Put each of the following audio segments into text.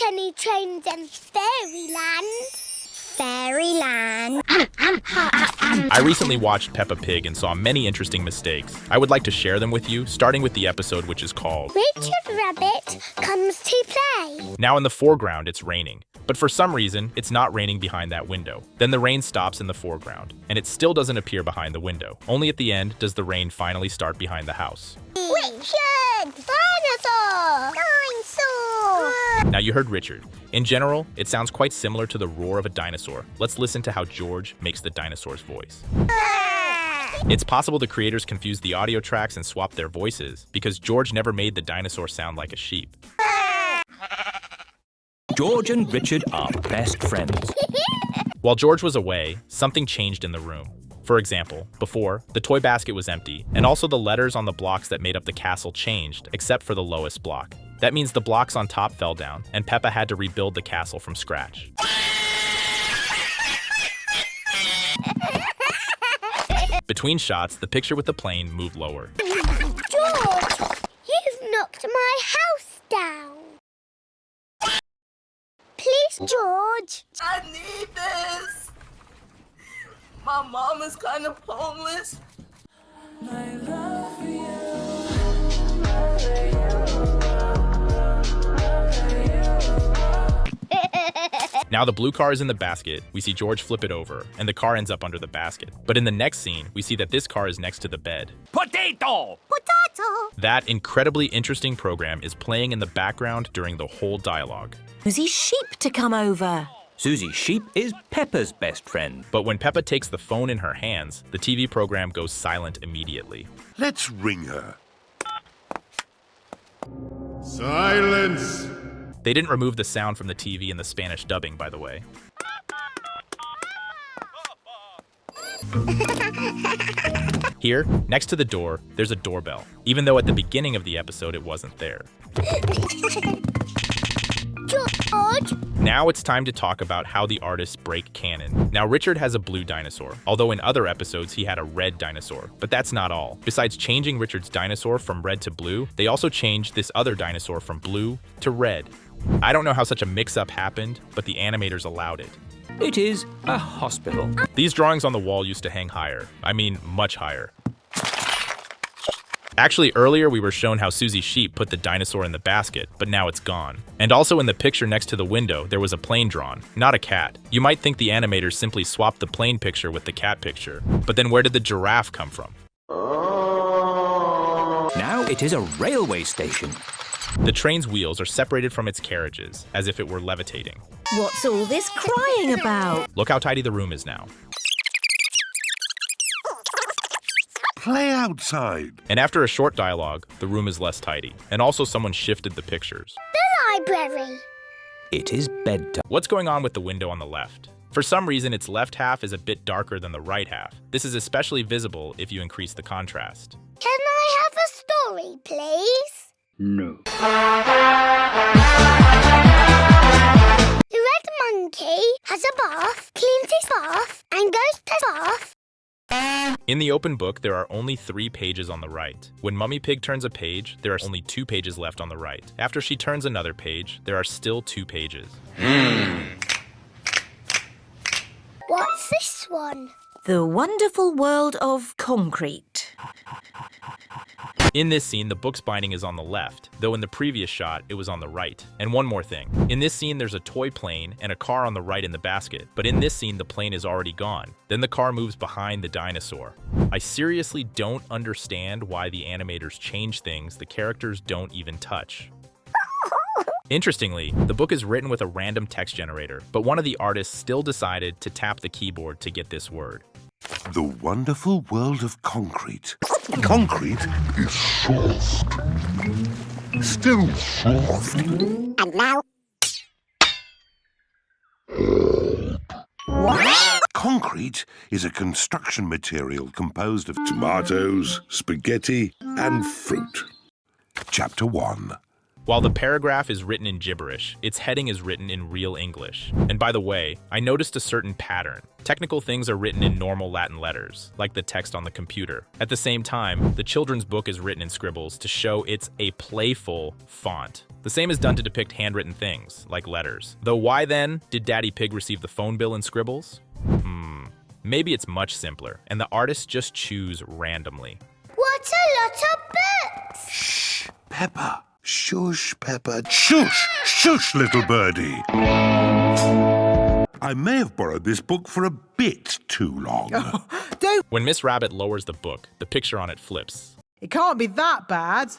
isn't any trains in Fairyland. Fairyland? I recently watched Peppa Pig and saw many interesting mistakes. I would like to share them with you, starting with the episode which is called Richard Rabbit Comes to Play. Now in the foreground it's raining, but for some reason it's not raining behind that window. Then the rain stops in the foreground, and it still doesn't appear behind the window. Only at the end does the rain finally start behind the house. Richard! Dinosaur! Dinosaur! Now you heard Richard. In general, it sounds quite similar to the roar of a dinosaur. Let's listen to how George makes the dinosaur's voice. It's possible the creators confused the audio tracks and swapped their voices, because George never made the dinosaur sound like a sheep. George and Richard are best friends. While George was away, something changed in the room. For example, before, the toy basket was empty, and also the letters on the blocks that made up the castle changed, except for the lowest block. That means the blocks on top fell down, and Peppa had to rebuild the castle from scratch. Between shots, the picture with the plane moved lower. George! You've knocked my house down. Please, George. I need this. My mom is kind of homeless. I love Now the blue car is in the basket, we see George flip it over, and the car ends up under the basket. But in the next scene, we see that this car is next to the bed. Potato! Potato. That incredibly interesting program is playing in the background during the whole dialogue. Susie Sheep to come over. Susie Sheep is Peppa's best friend. But when Peppa takes the phone in her hands, the TV program goes silent immediately. Let's ring her. Silence! They didn't remove the sound from the TV in the Spanish dubbing, by the way. Here, next to the door, there's a doorbell, even though at the beginning of the episode it wasn't there. George! Now it's time to talk about how the artists break canon. Now Richard has a blue dinosaur, although in other episodes he had a red dinosaur. But that's not all. Besides changing Richard's dinosaur from red to blue, they also changed this other dinosaur from blue to red. I don't know how such a mix-up happened, but the animators allowed it. It is a hospital. These drawings on the wall used to hang higher. I mean, much higher. Actually, earlier we were shown how Susie Sheep put the dinosaur in the basket, but now it's gone. And also in the picture next to the window, there was a plane drawn, not a cat. You might think the animators simply swapped the plane picture with the cat picture. But then where did the giraffe come from? Now it is a railway station. The train's wheels are separated from its carriages, as if it were levitating. What's all this crying about? Look how tidy the room is now. Play outside. And after a short dialogue, the room is less tidy. And also someone shifted the pictures. The library. It is bedtime. What's going on with the window on the left? For some reason, its left half is a bit darker than the right half. This is especially visible if you increase the contrast. Can I have a story, please? No. The red monkey has a bath, cleans his bath, and goes to bath. In the open book, there are only 3 pages on the right. When Mummy Pig turns a page, there are only 2 pages left on the right. After she turns another page, there are still 2 pages. What's this one? The Wonderful World of Concrete. In this scene, the book's binding is on the left, though in the previous shot, it was on the right. And one more thing. In this scene, there's a toy plane and a car on the right in the basket. But in this scene, the plane is already gone. Then the car moves behind the dinosaur. I seriously don't understand why the animators change things the characters don't even touch. Interestingly, the book is written with a random text generator, but one of the artists still decided to tap the keyboard to get this word. The wonderful world of concrete. Concrete is soft. Still soft. And now... What? Concrete is a construction material composed of tomatoes, spaghetti, and fruit. Chapter 1. While the paragraph is written in gibberish, its heading is written in real English. And by the way, I noticed a certain pattern. Technical things are written in normal Latin letters, like the text on the computer. At the same time, the children's book is written in scribbles to show it's a playful font. The same is done to depict handwritten things, like letters. Though why then did Daddy Pig receive the phone bill in scribbles? Maybe it's much simpler, and the artists just choose randomly. What a lot of books! Shh, Peppa. Shush, Peppa. Shush! Shush, little birdie. I may have borrowed this book for a bit too long. When Miss Rabbit lowers the book, the picture on it flips. It can't be that bad.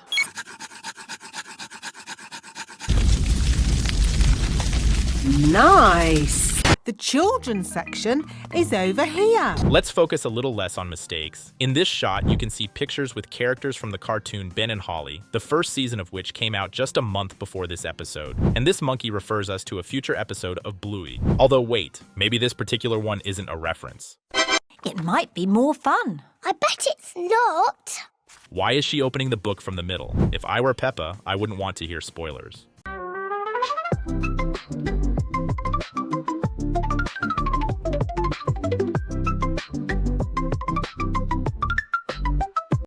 Nice. The children's section is over here. Let's focus a little less on mistakes. In this shot, you can see pictures with characters from the cartoon Ben and Holly, the first season of which came out just a month before this episode. And this monkey refers us to a future episode of Bluey. Although wait, maybe this particular one isn't a reference. It might be more fun. I bet it's not. Why is she opening the book from the middle? If I were Peppa, I wouldn't want to hear spoilers.